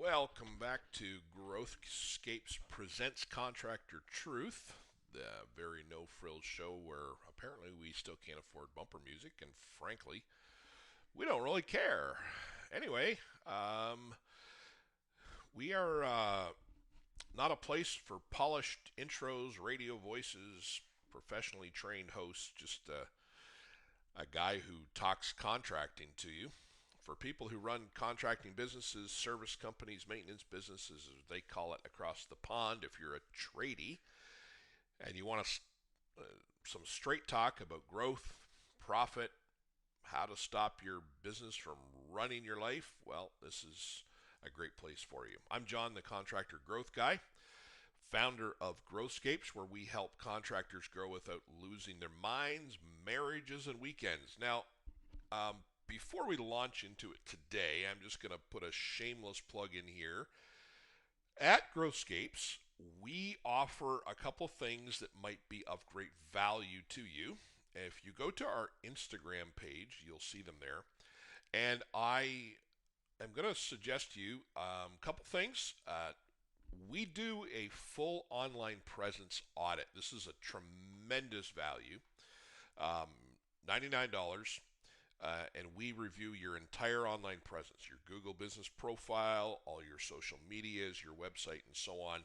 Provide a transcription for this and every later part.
Welcome back to GrowthScapez Presents Contractor Truth, the very no-frills show where apparently we still can't afford bumper music, and frankly, we don't really care. Anyway, we are not a place for polished intros, radio voices, professionally trained hosts, just a guy who talks contracting to you. For people who run contracting businesses, service companies, maintenance businesses, as they call it across the pond, if you're a tradie and you want some straight talk about growth, profit, how to stop your business from running your life, well, this is a great place for you. I'm John, the contractor growth guy, founder of GrowthScapez, where we help contractors grow without losing their minds, marriages, and weekends. Now, before we launch into it today, I'm just going to put a shameless plug in here. At GrowthScapez, we offer a couple things that might be of great value to you. If you go to our Instagram page, you'll see them there. And I am going to suggest to you a couple things. We do a full online presence audit. This is a tremendous value. $99. And we review your entire online presence, your Google business profile, all your social medias, your website, and so on.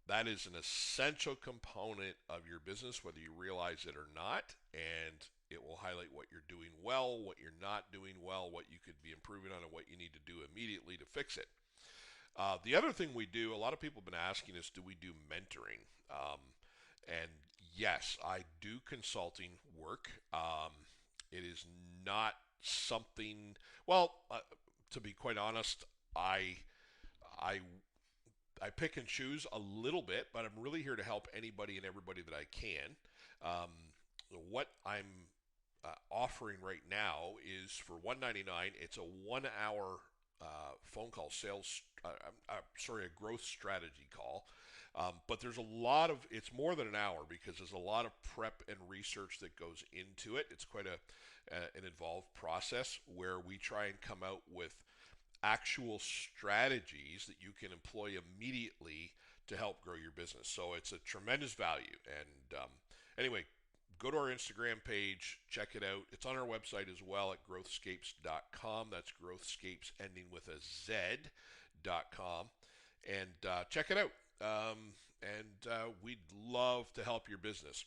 That is an essential component of your business, whether you realize it or not, and it will highlight what you're doing well, what you're not doing well, what you could be improving on, and what you need to do immediately to fix it. The other thing we do, a lot of people have been asking us, do we do mentoring? And yes, I do consulting work. It is not something. Well, to be quite honest, I I pick and choose a little bit, but I'm really here to help anybody and everybody that I can. Um, what I'm offering right now is for $199. It's a 1 hour phone call sales. A growth strategy call. But there's a lot of, it's more than an hour because there's a lot of prep and research that goes into it. It's quite an involved process where we try and come out with actual strategies that you can employ immediately to help grow your business. So it's a tremendous value. And anyway, go to our Instagram page, check it out. It's on our website as well at growthscapez.com. That's growthscapez ending with a Z.com. And check it out. We'd love to help your business.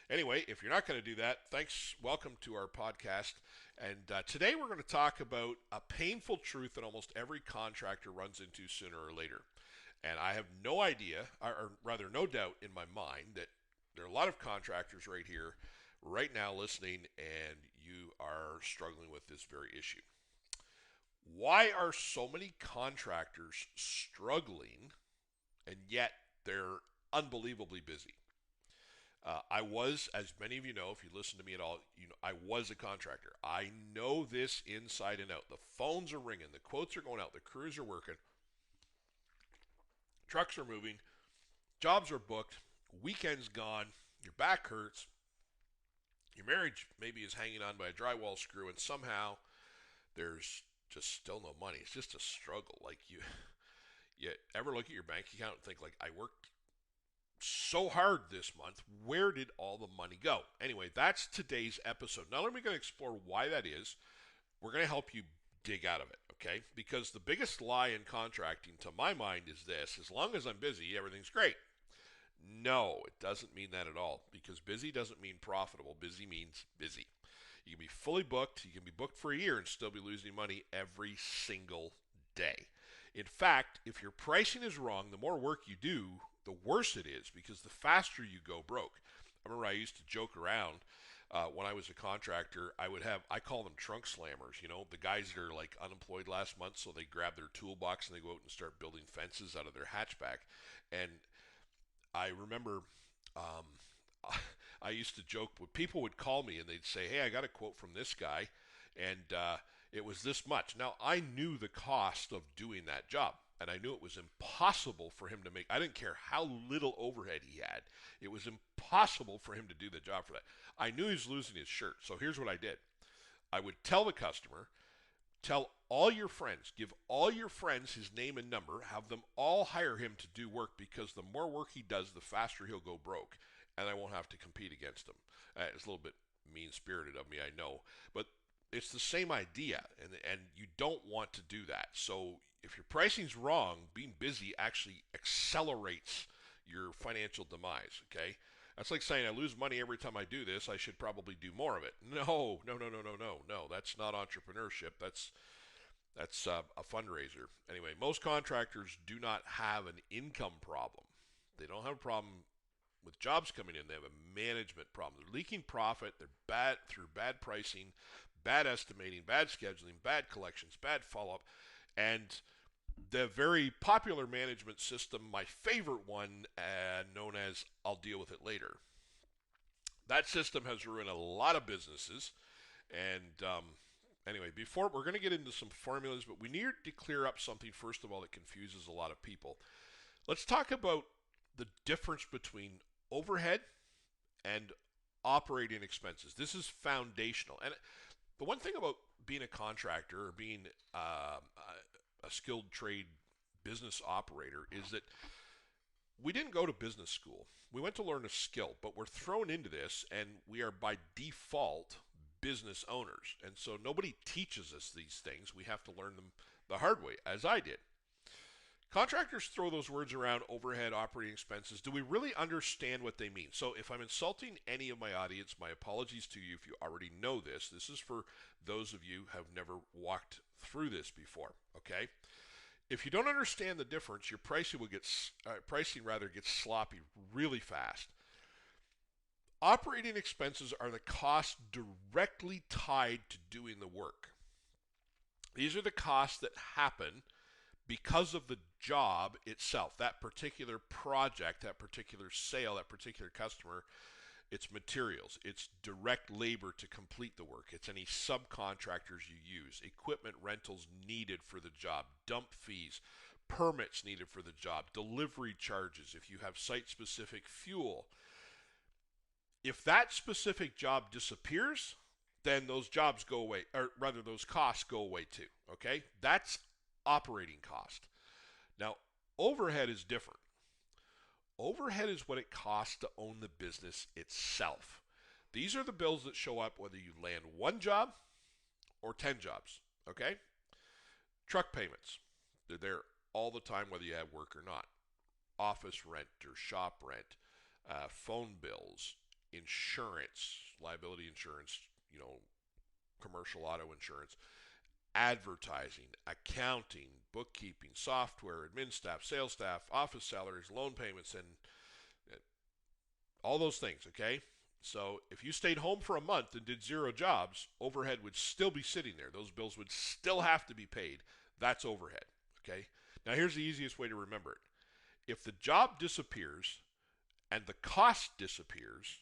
Anyway, if you're not going to do that, thanks. Welcome to our podcast. And today we're going to talk about a painful truth that almost every contractor runs into sooner or later. And I have no idea, or rather no doubt in my mind that there are a lot of contractors right here, right now listening, and you are struggling with this very issue. Why are so many contractors struggling and yet they're unbelievably busy? I was, as many of you know, if you listen to me at all, you know I was a contractor. I know this inside and out. The phones are ringing, the quotes are going out, the crews are working, trucks are moving, jobs are booked, weekends gone, your back hurts, your marriage maybe is hanging on by a drywall screw, and somehow there's just still no money. It's just a struggle. Like you ever look at your bank account and think like, I worked so hard this month. Where did all the money go? Anyway, that's today's episode. Not only are we going to explore why that is, we're going to help you dig out of it, okay? Because the biggest lie in contracting, to my mind, is this: as long as I'm busy, everything's great. No, it doesn't mean that at all, because busy doesn't mean profitable. Busy means busy. You can be fully booked, you can be booked for a year and still be losing money every single day. In fact, if your pricing is wrong, the more work you do, the worse it is, because the faster you go broke. I remember I used to joke around when I was a contractor. I call them trunk slammers, the guys that are like unemployed last month, so they grab their toolbox and they go out and start building fences out of their hatchback. And I remember I used to joke when people would call me and they'd say, hey, I got a quote from this guy, and it was this much. Now, I knew the cost of doing that job, and I knew it was impossible for him to make. I didn't care how little overhead he had. It was impossible for him to do the job for that. I knew he was losing his shirt, so here's what I did. I would tell the customer, Tell all your friends, give all your friends his name and number, have them all hire him to do work because the more work he does, the faster he'll go broke, and I won't have to compete against him. It's a little bit mean-spirited of me, I know, but it's the same idea, and you don't want to do that. So if your pricing's wrong, being busy actually accelerates your financial demise, okay? That's like saying I lose money every time I do this. I should probably do more of it. No, no, no, no, no, no, no. That's not entrepreneurship. That's a fundraiser. Anyway, most contractors do not have an income problem. They don't have a problem with jobs coming in. They have a management problem. They're leaking profit. They're bad through bad pricing, bad estimating, bad scheduling, bad collections, bad follow-up, and the very popular management system, my favorite one, known as I'll deal with it later. That system has ruined a lot of businesses. And anyway, before we're going to get into some formulas, but we need to clear up something first of all that confuses a lot of people. Let's talk about the difference between overhead and operating expenses. This is foundational. And the one thing about being a contractor or being a skilled trade business operator is that we didn't go to business school. We went to learn a skill, but we're thrown into this and we are by default business owners. And so nobody teaches us these things. We have to learn them the hard way, as I did. Contractors throw those words around, overhead, operating expenses. Do we really understand what they mean? So if I'm insulting any of my audience, my apologies to you if you already know this. This is for those of you who have never walked through this before, okay? If you don't understand the difference, your pricing gets sloppy really fast. Operating expenses are the costs directly tied to doing the work. These are the costs that happen because of the job itself, that particular project, that particular sale, that particular customer. It's materials, it's direct labor to complete the work, it's any subcontractors you use, equipment rentals needed for the job, dump fees, permits needed for the job, delivery charges if you have site-specific fuel. If that specific job disappears, then those jobs go away, or rather those costs go away too, okay? That's operating cost. Now, overhead is different. Overhead is what it costs to own the business itself. These are the bills that show up whether you land one job or 10 jobs, okay? Truck payments, they're there all the time whether you have work or not. Office rent or shop rent, phone bills, insurance, liability insurance, commercial auto insurance, advertising, accounting, bookkeeping, software, admin staff, sales staff, office salaries, loan payments, and all those things, okay? So if you stayed home for a month and did 0 jobs, overhead would still be sitting there. Those bills would still have to be paid. That's overhead, okay? Now here's the easiest way to remember it. If the job disappears and the cost disappears,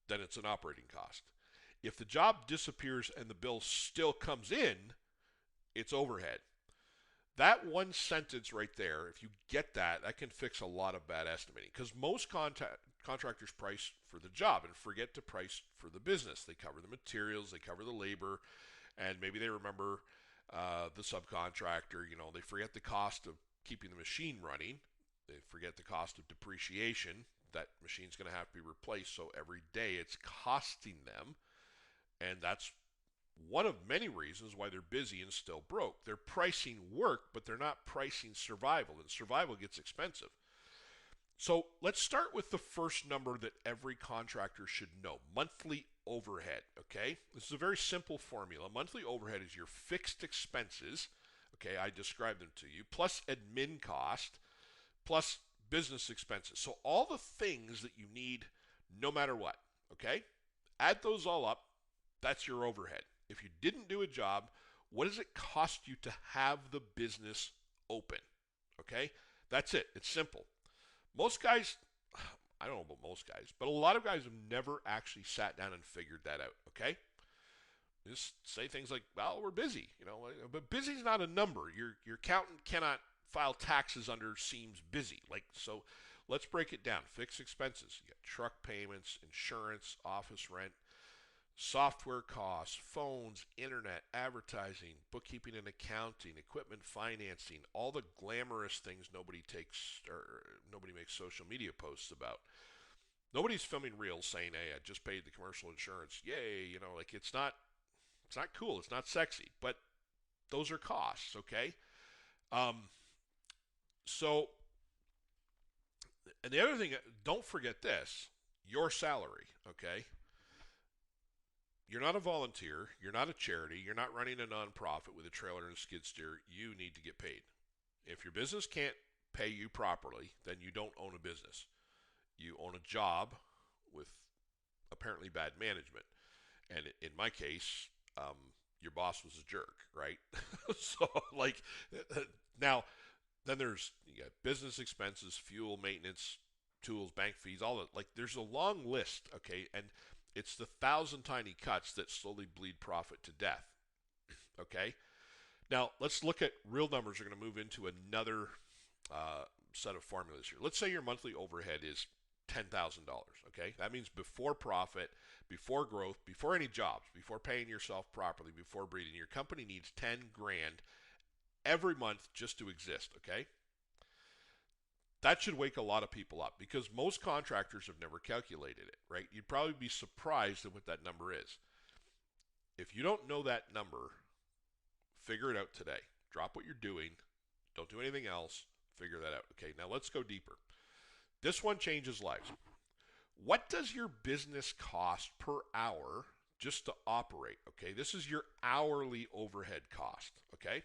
then it's an operating cost. If the job disappears and the bill still comes in, it's overhead. That one sentence right there, if you get that, that can fix a lot of bad estimating. Because most contractors price for the job and forget to price for the business. They cover the materials, they cover the labor, and maybe they remember the subcontractor. They forget the cost of keeping the machine running. They forget the cost of depreciation. That machine's going to have to be replaced, so every day it's costing them. And that's one of many reasons why they're busy and still broke. They're pricing work, but they're not pricing survival, and survival gets expensive. So let's start with the first number that every contractor should know, monthly overhead, okay? This is a very simple formula. Monthly overhead is your fixed expenses, okay, I described them to you, plus admin cost, plus business expenses. So all the things that you need no matter what, okay? Add those all up. That's your overhead. If you didn't do a job, what does it cost you to have the business open? Okay? That's it. It's simple. Most guys, I don't know about most guys, but a lot of guys have never actually sat down and figured that out, okay? Just say things like, well, we're busy, but busy is not a number. Your accountant cannot file taxes under seems busy. So let's break it down. Fixed expenses. You got truck payments, insurance, office rent, software costs, phones, internet, advertising, bookkeeping and accounting, equipment financing, all the glamorous things nobody takes or nobody makes social media posts about. Nobody's filming reels saying, "Hey, I just paid the commercial insurance. Yay!" Like it's not cool, it's not sexy, but those are costs, okay? Um, so, and the other thing, don't forget this: your salary, okay? You're not a volunteer. You're not a charity. You're not running a nonprofit with a trailer and a skid steer. You need to get paid. If your business can't pay you properly, then you don't own a business. You own a job with apparently bad management. And in my case, your boss was a jerk, right? So, like, now, then you got business expenses, fuel, maintenance, tools, bank fees, all that. Like, there's a long list, okay? And it's the thousand tiny cuts that slowly bleed profit to death. Okay? Now, let's look at real numbers. We're going to move into another set of formulas here. Let's say your monthly overhead is $10,000. Okay? That means before profit, before growth, before any jobs, before paying yourself properly, before breathing. Your company needs 10 grand every month just to exist. Okay? That should wake a lot of people up because most contractors have never calculated it, right? You'd probably be surprised at what that number is. If you don't know that number, figure it out today. Drop what you're doing. Don't do anything else. Figure that out. Okay, now let's go deeper. This one changes lives. What does your business cost per hour just to operate? Okay, this is your hourly overhead cost. Okay,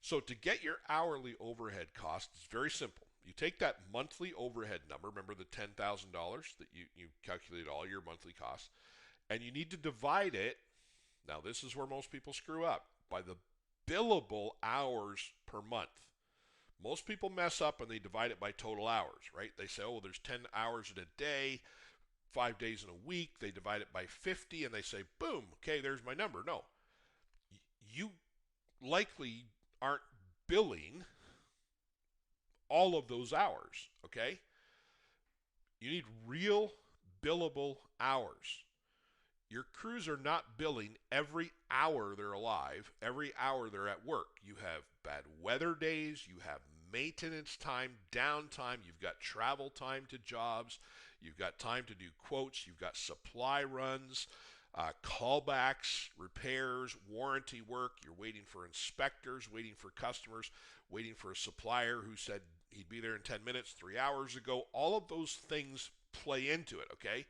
so to get your hourly overhead cost, it's very simple. You take that monthly overhead number, remember the $10,000 that you calculate all your monthly costs, and you need to divide it. Now, this is where most people screw up, by the billable hours per month. Most people mess up and they divide it by total hours, right? They say, oh, well, there's 10 hours in a day, 5 days in a week. They divide it by 50 and they say, boom, okay, there's my number. No, you likely aren't billing all of those hours, okay? You need real billable hours. Your crews are not billing every hour they're alive, every hour they're at work. You have bad weather days, you have maintenance time, downtime, you've got travel time to jobs, you've got time to do quotes, you've got supply runs, callbacks, repairs, warranty work. You're waiting for inspectors, waiting for customers, waiting for a supplier who said he'd be there in 10 minutes 3 hours ago. All of those things play into it, okay?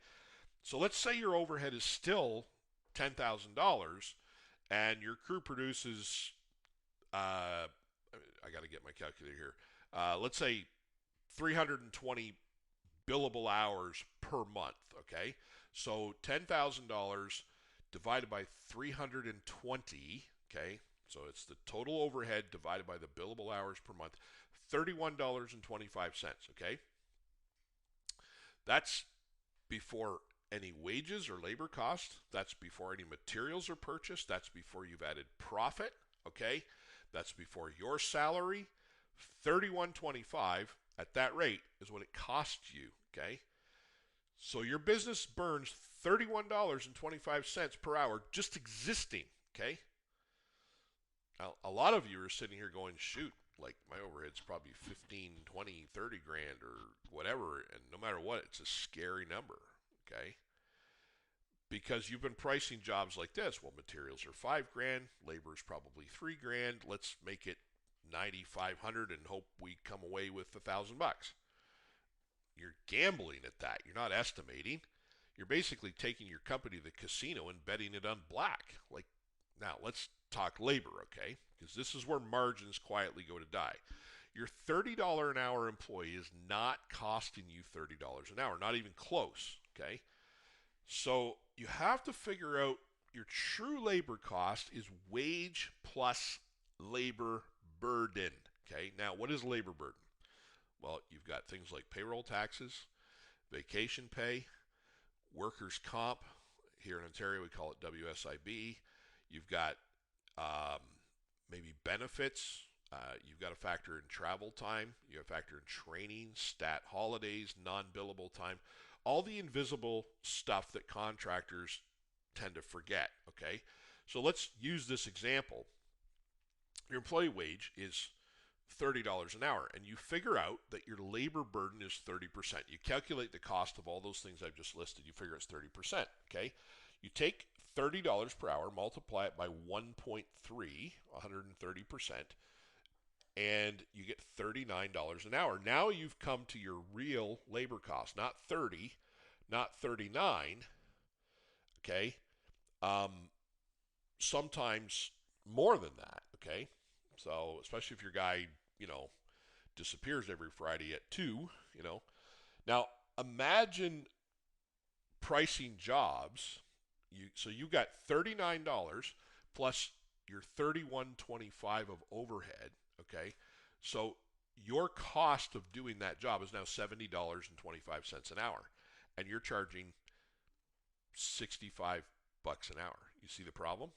So let's say your overhead is still $10,000 and your crew produces, I got to get my calculator here. Let's say 320 billable hours per month, okay? So $10,000 divided by 320, okay? So it's the total overhead divided by the billable hours per month, $31.25, okay? That's before any wages or labor costs. That's before any materials are purchased. That's before you've added profit, okay? That's before your salary. $31.25 at that rate is what it costs you, okay? So your business burns $31.25 per hour just existing, okay? Now, a lot of you are sitting here going, shoot, like my overhead's probably 15, 20, 30 grand or whatever, and no matter what, it's a scary number, okay? Because you've been pricing jobs like this. Well, materials are 5 grand, labor is probably 3 grand. Let's make it 9,500 and hope we come away with $1,000. You're gambling at that. You're not estimating. You're basically taking your company to the casino and betting it on black. Like, now let's talk labor, okay? Because this is where margins quietly go to die. Your $30 an hour employee is not costing you $30 an hour, not even close, okay? So you have to figure out your true labor cost is wage plus labor burden, okay? Now, what is labor burden? Well, you've got things like payroll taxes, vacation pay, workers' comp. Here in Ontario, we call it WSIB. You've got maybe benefits. You've got to factor in travel time. You have to factor in training, stat holidays, non-billable time. All the invisible stuff that contractors tend to forget, okay? So let's use this example. Your employee wage is $30 an hour, and you figure out that your labor burden is 30%. You calculate the cost of all those things I've just listed. You figure it's 30%, okay? You take $30 per hour, multiply it by 1.3, 130%, and you get $39 an hour. Now you've come to your real labor cost, not 30, not 39, okay? Sometimes more than that, okay? So, especially if your guy, disappears every Friday at 2, Now, imagine pricing jobs. So you got $39 plus your $31.25 of overhead, okay? So your cost of doing that job is now $70.25 an hour, and you're charging 65 bucks an hour. You see the problem?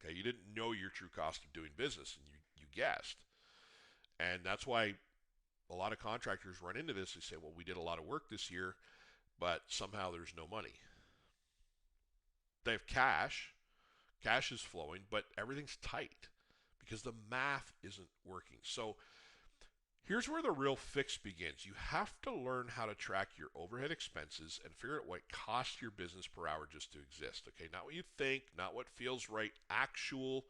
Okay, you didn't know your true cost of doing business, and you guessed. And that's why a lot of contractors run into this. They say, well, we did a lot of work this year, but somehow there's no money. They have cash. Cash is flowing, but everything's tight because the math isn't working. So here's where the real fix begins. You have to learn how to track your overhead expenses and figure out what costs your business per hour just to exist. Okay, not what you think, not what feels right, actual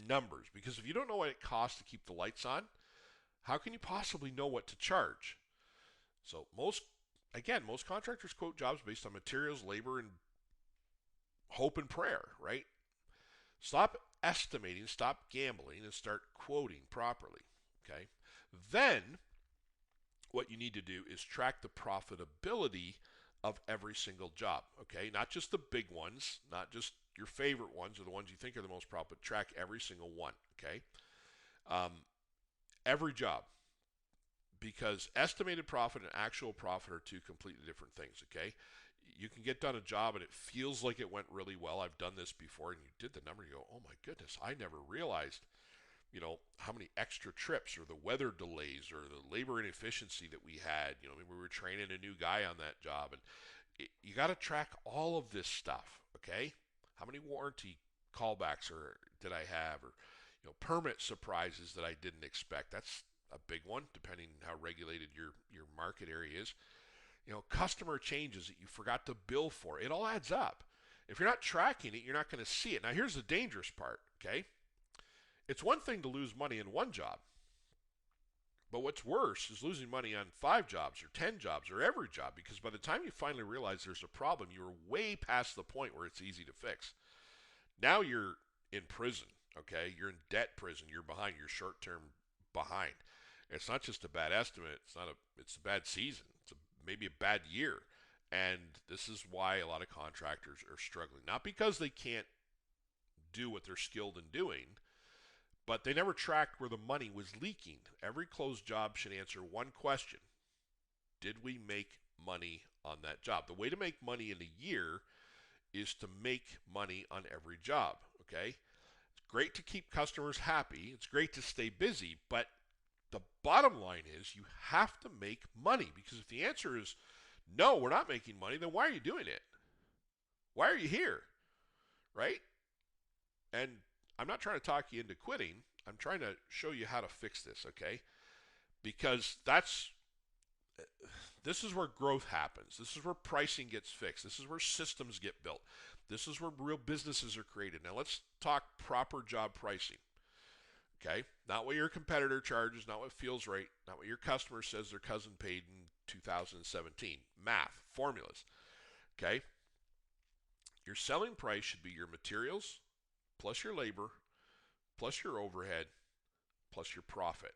numbers. Because if you don't know what it costs to keep the lights on, how can you possibly know what to charge? So most contractors quote jobs based on materials, labor, and hope and prayer, right? Stop estimating, stop gambling, and start quoting properly, okay? Then what you need to do is track the profitability of every single job, okay? Not just the big ones, not just your favorite ones or the ones you think are the most profitable, but track every single one, okay? Every job, because estimated profit and actual profit are two completely different things, okay? You can get done a job and it feels like it went really well. I've done this before, and you did the number, you go, oh my goodness, I never realized how many extra trips or the weather delays or the labor inefficiency that we had. Maybe we were training a new guy on that job, and you got to track all of this stuff, okay? How many warranty callbacks did I have, or permit surprises that I didn't expect? That's a big one, depending on how regulated your market area is. Customer changes that you forgot to bill for. It all adds up. If you're not tracking it, you're not going to see it. Now, here's the dangerous part, okay? It's one thing to lose money in one job, but what's worse is losing money on 5 jobs or 10 jobs or every job, because by the time you finally realize there's a problem, you're way past the point where it's easy to fix. Now you're in prison, okay? You're in debt prison. You're behind. You're short-term behind. It's not just a bad estimate. It's a bad season. It's maybe a bad year. And this is why a lot of contractors are struggling. Not because they can't do what they're skilled in doing, but they never tracked where the money was leaking. Every closed job should answer one question. Did we make money on that job? The way to make money in a year is to make money on every job, okay? It's great to keep customers happy. It's great to stay busy, but the bottom line is you have to make money, because if the answer is no, we're not making money, then why are you doing it? Why are you here, right? And I'm not trying to talk you into quitting. I'm trying to show you how to fix this, okay? Because this is where growth happens. This is where pricing gets fixed. This is where systems get built. This is where real businesses are created. Now let's talk proper job pricing, okay? Not what your competitor charges, not what feels right, not what your customer says their cousin paid in 2017. Math, formulas, okay? Your selling price should be your materials plus your labor plus your overhead plus your profit.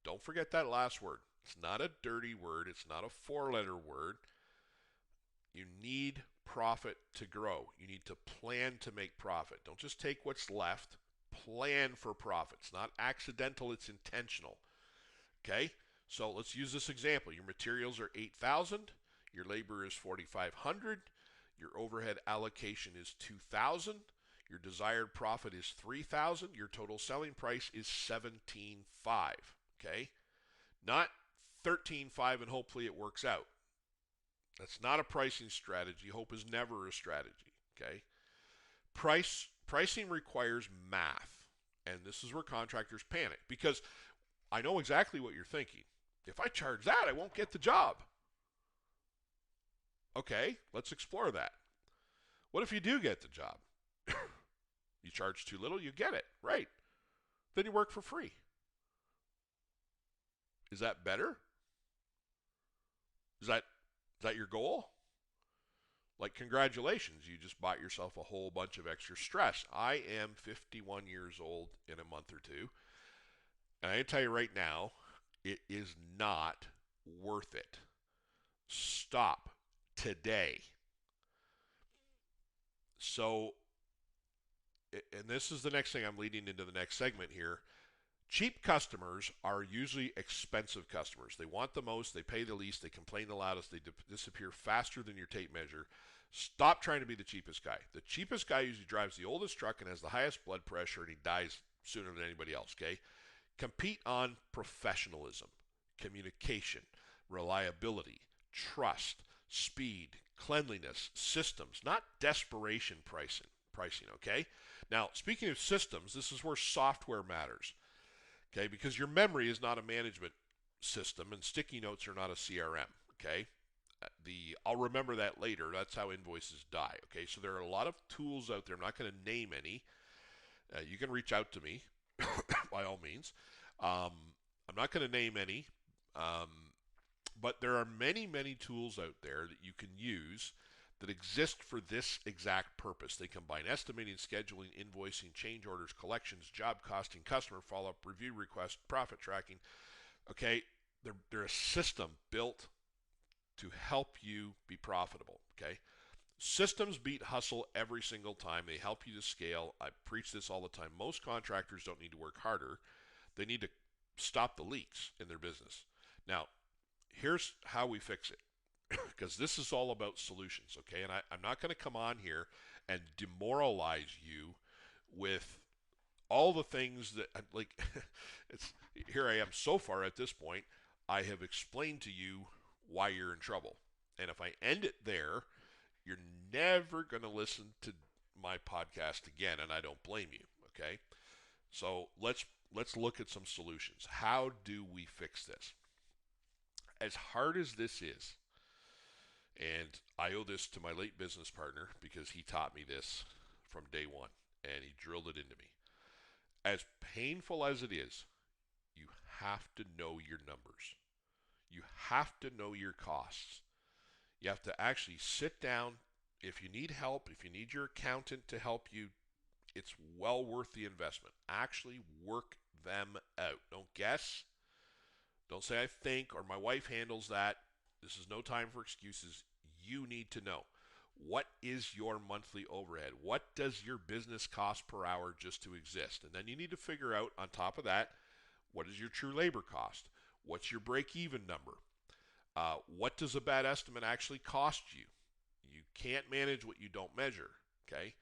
Don't forget that last word. It's not a dirty word. It's not a 4-letter word. You need profit to grow. You need to plan to make profit. Don't just take what's left. Plan for profit. It's not accidental. It's intentional. Okay? So let's use this example. Your materials are $8,000. Your labor is $4,500. Your overhead allocation is $2,000. Your desired profit is $3,000. Your total selling price is $17,500. Okay? Not $13,500 and hopefully it works out. That's not a pricing strategy. Hope is never a strategy. Okay? Pricing requires math. And this is where contractors panic because I know exactly what you're thinking. If I charge that, I won't get the job. Okay, let's explore that. What if you do get the job? You charge too little, you get it. Right. Then you work for free. Is that better? Is that your goal? Like, congratulations, you just bought yourself a whole bunch of extra stress. I am 51 years old in a month or two, and I can tell you right now, it is not worth it. Stop today. So, and this is the next thing I'm leading into the next segment here. Cheap customers are usually expensive customers. They want the most, they pay the least, they complain the loudest, they disappear faster than your tape measure. Stop trying to be the cheapest guy. The cheapest guy usually drives the oldest truck and has the highest blood pressure, and he dies sooner than anybody else, okay? Compete on professionalism, communication, reliability, trust, speed, cleanliness, systems, not desperation pricing, okay? Now, speaking of systems, this is where software matters. Okay, because your memory is not a management system and sticky notes are not a CRM, okay? I'll remember that later. That's how invoices die, okay? So there are a lot of tools out there. I'm not going to name any. You can reach out to me by all means. I'm not going to name any, but there are many, many tools out there that you can use that exist for this exact purpose. They combine estimating, scheduling, invoicing, change orders, collections, job costing, customer follow-up, review requests, profit tracking. Okay, they're a system built to help you be profitable. Okay, systems beat hustle every single time. They help you to scale. I preach this all the time. Most contractors don't need to work harder. They need to stop the leaks in their business. Now, here's how we fix it. Because this is all about solutions, okay? And I'm not going to come on here and demoralize you with all the things that, like, it's here I am so far at this point. I have explained to you why you're in trouble. And if I end it there, you're never going to listen to my podcast again, and I don't blame you, okay? So let's look at some solutions. How do we fix this? As hard as this is, and I owe this to my late business partner because he taught me this from day one, and he drilled it into me. As painful as it is, you have to know your numbers. You have to know your costs. You have to actually sit down. If you need help, if you need your accountant to help you, it's well worth the investment. Actually work them out. Don't guess. Don't say I think or my wife handles that. This is no time for excuses. You need to know, what is your monthly overhead? What does your business cost per hour just to exist? And then you need to figure out, on top of that, what is your true labor cost? What's your break-even number? What does a bad estimate actually cost you? You can't manage what you don't measure, okay?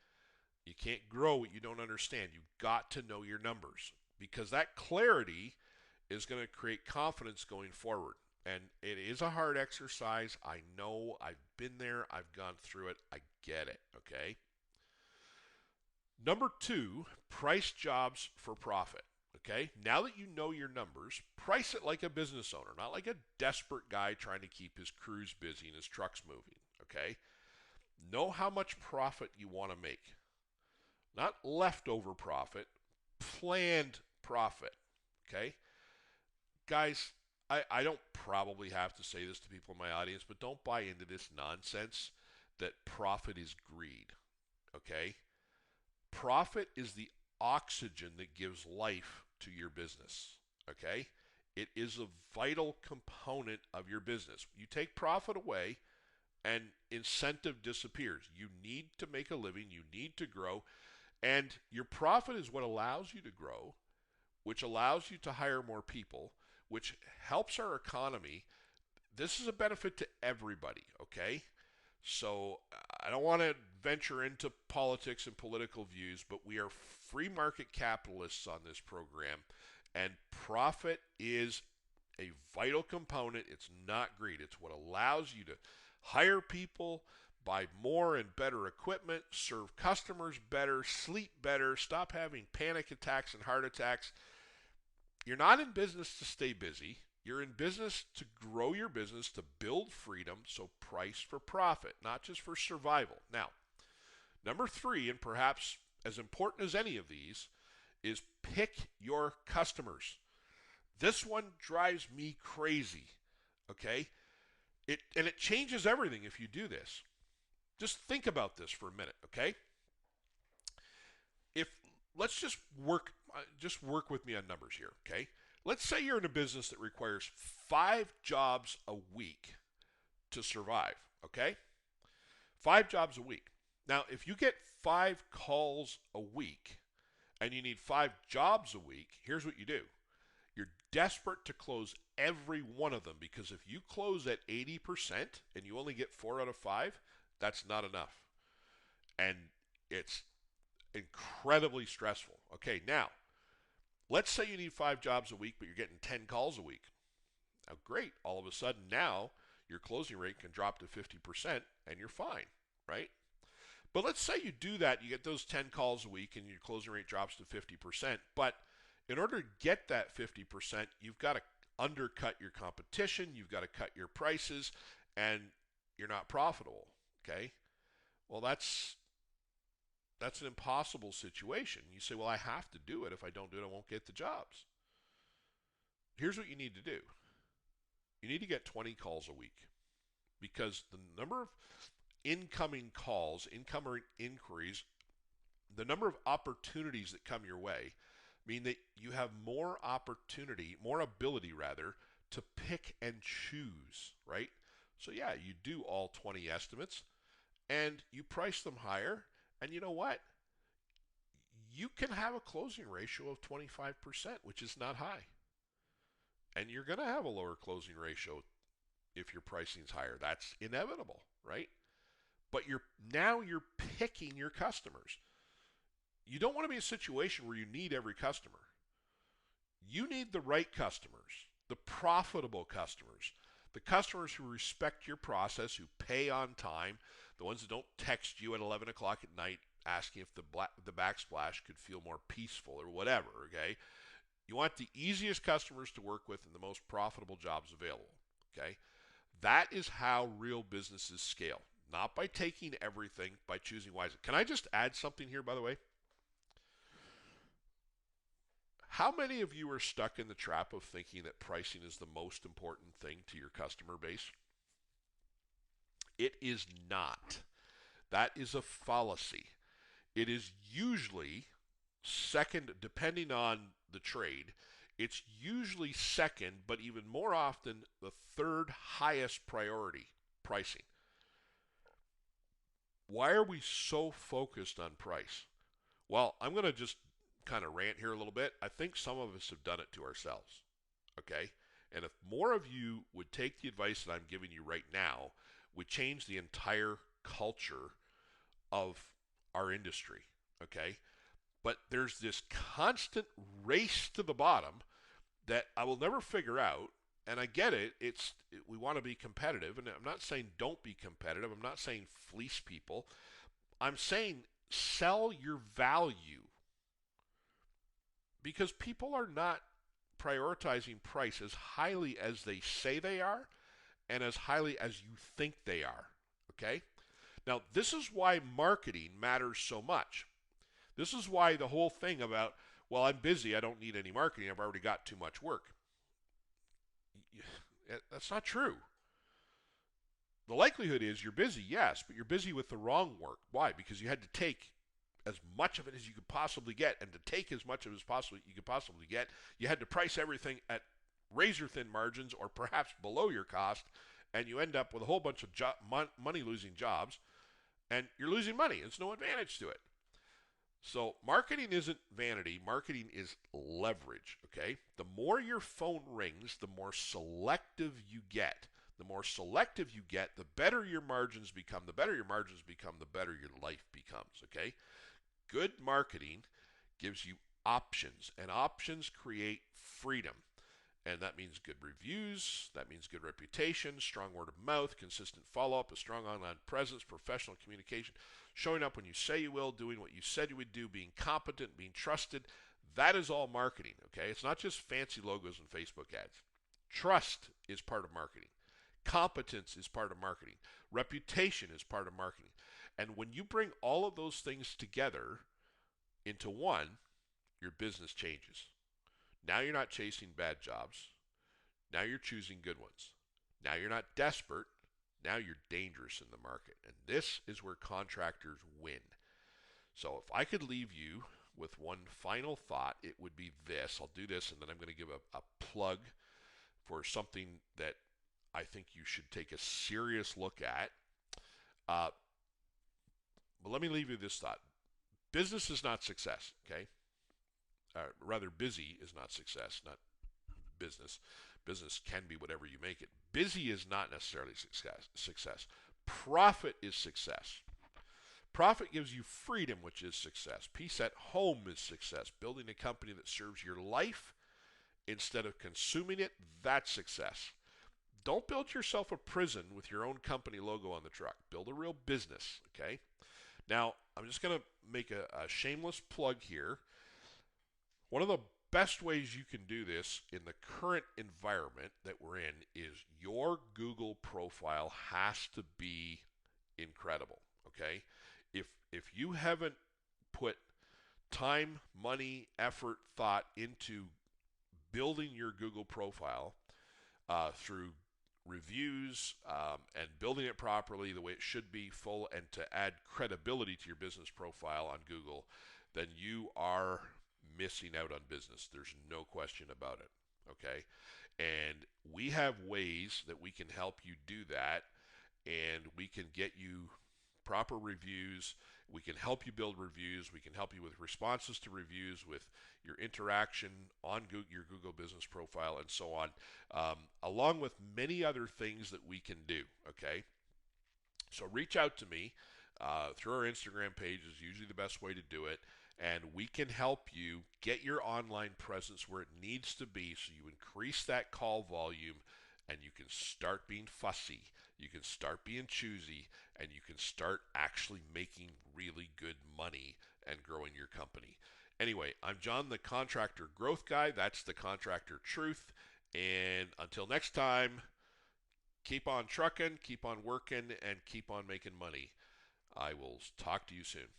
You can't grow what you don't understand. You've got to know your numbers, because that clarity is going to create confidence going forward. And it is a hard exercise. I know. I've been there. I've gone through it. I get it, okay? Number 2, price jobs for profit, okay? Now that you know your numbers, price it like a business owner, not like a desperate guy trying to keep his crews busy and his trucks moving, okay? Know how much profit you want to make. Not leftover profit, planned profit, okay? Guys, I don't probably have to say this to people in my audience, but don't buy into this nonsense that profit is greed, okay? Profit is the oxygen that gives life to your business, okay? It is a vital component of your business. You take profit away and incentive disappears. You need to make a living. You need to grow. And your profit is what allows you to grow, which allows you to hire more people, which helps our economy. This is a benefit to everybody, okay? So I don't want to venture into politics and political views, but we are free market capitalists on this program, and profit is a vital component. It's not greed. It's what allows you to hire people, buy more and better equipment, serve customers better, sleep better, stop having panic attacks and heart attacks. You're not in business to stay busy. You're in business to grow your business, to build freedom, so price for profit, not just for survival. Now, number 3, and perhaps as important as any of these, is pick your customers. This one drives me crazy, okay? It changes everything if you do this. Just think about this for a minute, okay? If let's just work with me on numbers here, okay? Let's say you're in a business that requires 5 jobs a week to survive, okay? 5 jobs a week. Now, if you get 5 calls a week and you need 5 jobs a week, here's what you do. You're desperate to close every one of them, because if you close at 80% and you only get 4 out of 5, that's not enough. And it's incredibly stressful. Okay, now, let's say you need 5 jobs a week, but you're getting 10 calls a week. Now, great. All of a sudden now, your closing rate can drop to 50% and you're fine, right? But let's say you do that, you get those 10 calls a week and your closing rate drops to 50%. But in order to get that 50%, you've got to undercut your competition, you've got to cut your prices, and you're not profitable, okay? Well, that's an impossible situation. You say, well, I have to do it. If I don't do it, I won't get the jobs. Here's what you need to do. You need to get 20 calls a week, because the number of incoming calls, incoming inquiries, the number of opportunities that come your way mean that you have more opportunity, more ability rather, to pick and choose, right? So yeah, you do all 20 estimates and you price them higher, and you know what? You can have a closing ratio of 25%, which is not high. And you're going to have a lower closing ratio if your pricing's higher. That's inevitable, right? But you're picking your customers. You don't want to be in a situation where you need every customer. You need the right customers, the profitable customers, the customers who respect your process, who pay on time, the ones that don't text you at 11 o'clock at night asking if the backsplash could feel more peaceful or whatever, okay? You want the easiest customers to work with and the most profitable jobs available, okay? That is how real businesses scale, not by taking everything, by choosing wisely. Can I just add something here, by the way? How many of you are stuck in the trap of thinking that pricing is the most important thing to your customer base? It is not. That is a fallacy. It is usually second, depending on the trade, it's usually second, but even more often the third highest priority, pricing. Why are we so focused on price? Well, I'm going to just kind of rant here a little bit. I think some of us have done it to ourselves, okay? And if more of you would take the advice that I'm giving you right now, we change the entire culture of our industry, okay? But there's this constant race to the bottom that I will never figure out, and I get it. We want to be competitive, and I'm not saying don't be competitive. I'm not saying fleece people. I'm saying sell your value, because people are not prioritizing price as highly as they say they are and as highly as you think they are, okay? Now, this is why marketing matters so much. This is why the whole thing about, well, I'm busy, I don't need any marketing, I've already got too much work. That's not true. The likelihood is you're busy, yes, but you're busy with the wrong work. Why? Because you had to take as much of it as you could possibly get, and to take as much of it as you could possibly get, you had to price everything at razor-thin margins or perhaps below your cost, and you end up with a whole bunch of money-losing jobs, and you're losing money. There's no advantage to it. So marketing isn't vanity. Marketing is leverage, okay? The more your phone rings, the more selective you get. The more selective you get, the better your margins become. The better your margins become, the better your life becomes, okay? Good marketing gives you options, and options create freedom. And that means good reviews, that means good reputation, strong word of mouth, consistent follow-up, a strong online presence, professional communication, showing up when you say you will, doing what you said you would do, being competent, being trusted. That is all marketing, okay? It's not just fancy logos and Facebook ads. Trust is part of marketing. Competence is part of marketing. Reputation is part of marketing. And when you bring all of those things together into one, your business changes. Now you're not chasing bad jobs. Now you're choosing good ones. Now you're not desperate. Now you're dangerous in the market. And this is where contractors win. So if I could leave you with one final thought, it would be this. I'll do this, and then I'm going to give a plug for something that I think you should take a serious look at. But let me leave you this thought. Business is not success, okay? Rather, busy is not success, not business. Business can be whatever you make it. Busy is not necessarily success. Profit is success. Profit gives you freedom, which is success. Peace at home is success. Building a company that serves your life instead of consuming it, that's success. Don't build yourself a prison with your own company logo on the truck. Build a real business, okay? Now, I'm just going to make a shameless plug here. One of the best ways you can do this in the current environment that we're in is your Google profile has to be incredible, okay? If you haven't put time, money, effort, thought into building your Google profile through reviews and building it properly the way it should be, full, and to add credibility to your business profile on Google, then you are missing out on business. There's no question about it, okay? And we have ways that we can help you do that, and we can get you proper reviews. We can help you build reviews. We can help you with responses to reviews, with your interaction on your Google business profile, and so on, along with many other things that we can do, okay? So reach out to me through our Instagram page is usually the best way to do it, and we can help you get your online presence where it needs to be so you increase that call volume and you can start being fussy, you can start being choosy, and you can start actually making really good money and growing your company. Anyway, I'm John, the Contractor Growth Guy. That's the Contractor Truth. And until next time, keep on trucking, keep on working, and keep on making money. I will talk to you soon.